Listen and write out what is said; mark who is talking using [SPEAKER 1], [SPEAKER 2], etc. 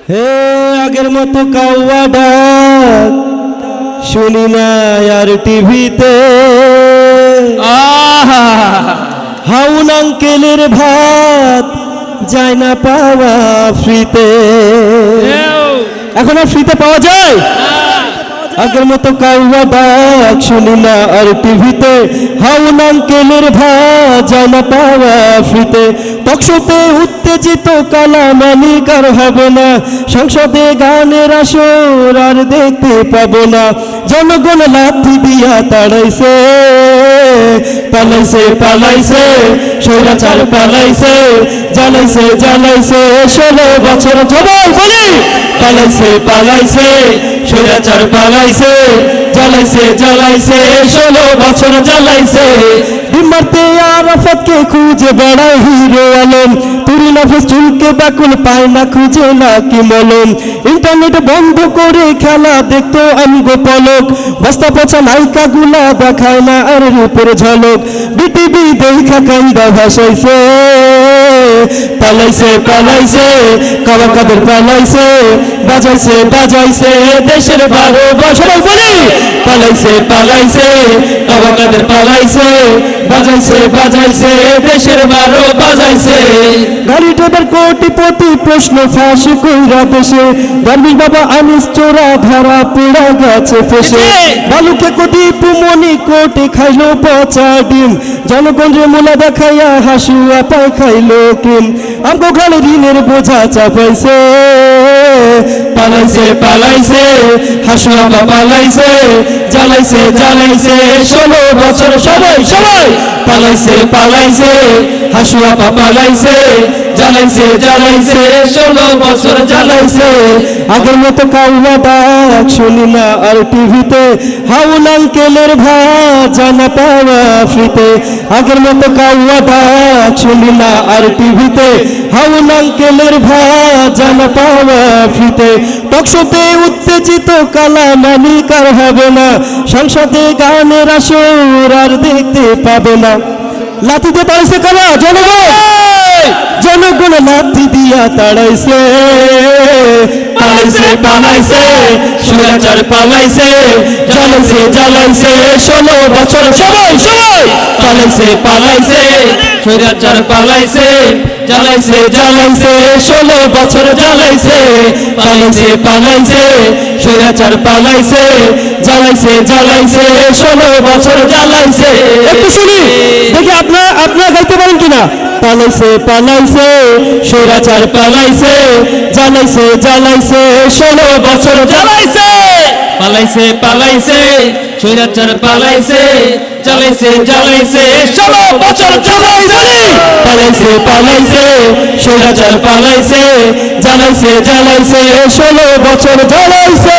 [SPEAKER 1] হে আগের মতো কাউয়া ডাক শুনি না আর টিভিতে, হাউন আঙ্কেলের ভাত যায় না পাওয়া ফ্রিতে। এখন আর ফ্রিতে পাওয়া যায়? আগের মতো কাউয়া ডাক শুনি না আর টিভিতে, হাউন আঙ্কেলের ভাত যায় না পাওয়া ফ্রিতে। টকশোতে উত্তেজিত কালামানিক আর হবে না, সংসদে গানের আসর আর দেখতে পাবো না। জনগণ লাথি দিয়া তাড়াইছে, পালাইছে পালাইছে স্বৈরাচার পালাইছে, জ্বালাইছে জ্বালাইছে 16 বছর সবাই বলি, পালাইছে পালাইছে স্বৈরাচার পালাইছে, জ্বালাইছে জ্বালাইছে 16 বছর জ্বালাইছে। ডিম্বারতে আরাফাতকে খুঁজে বেড়ায় হিরো আলম, তুরি নাফিস চুলকে ব্যাকুল পায় না খুঁজে না কি মলম। ইন্টারনেট বন্ধ করে খেলা দেখতো আমগো পলক, বস্তা পচা নায়িকা গুলা দেখায় না আর রূপের ঝলক। বিটিভি দেখা কান্দা ভাসাইছে, পালাইছে পালাইছে কাবা কাদের পালাইছে, বাজাইছে বাজাইছে দেশের 12 বছর বলি, পালাইছে পালাইছে কাবা কাদের পালাইছে, বাজাইছে বাজাইছে দেশের 12 বাজাইছে। গাড়ি ড্রাইভার কোটিপতি প্রশ্ন ফাঁস কইরা দেশে, দরবেশ বাবা আনিস চোরা ধরা পোড়া গেছে ফেসে। বালুকে কোটি পুমনি কোটে খাইলো পচা ডিম, জনগণের মোলা দেখাইয়া হাসুয়া পায় খাইলো কিম। আমগো ঘরে ঋণের বোঝা চাপাইছে, পালাইছে পালাইছে হাসুয়া পালাইছে, জ্বালাইছে জ্বালাইছে 16 বছর সবাই সবাই, পালাইছে পালাইছে হাসুয়া পালাইছে, জ্বালাইছে জ্বালাইছে 16 বছর জ্বালাইছে। আগের মতো কাউয়া ডাক শুনি না আর টিভিতে, হাউন আঙ্কেলের ভাত জানা পাওয়া ফ্রিতে। আগের মতো কাউয়া ডাক শুনি না আর টিভিতে, হাউন আঙ্কেলের ভাত জানা পাওয়া ফ্রিতে। টকশোতে উত্তেজিত কালামানিক আর হবে না, সংসদে গানের আসর আর দেখতে পাবে না। লাথি দিয়ে তাড়াইছে কারা? জনগণ, জনগণ লাথি দিয়া তাড়াইছে, পালাইছে পালাইছে স্বৈরাচার পালাইছে, জ্বালাইছে জ্বালাইছে 16 বছর সবাই সবাই, পালাইছে পালাইছে স্বৈরাচার পালাইছে, জ্বালাইছে জ্বালাইছে 16 বছর জ্বালাইছে, পালাইছে পালাইছে স্বৈরাচার পালাইছে, জ্বালাইছে জ্বালাইছে 16 বছর জ্বালাইছে। একটু শুনি দেখি আপনারা গাইতে পারেন কিনা। পালাইছে পালাইছে স্বৈরাচার পালাইছে, জ্বালাইছে জ্বালাইছে 16 বছর জ্বালাইছে, পালাইছে পালাইছে স্বৈরাচার পালাইছে, জ্বালাইছে জ্বালাইছে 16 বছর জ্বালাইছে, পালাইছে পালাইছে স্বৈরাচার পালাইছে, জ্বালাইছে জ্বালাইছে 16 বছর জ্বালাইছে।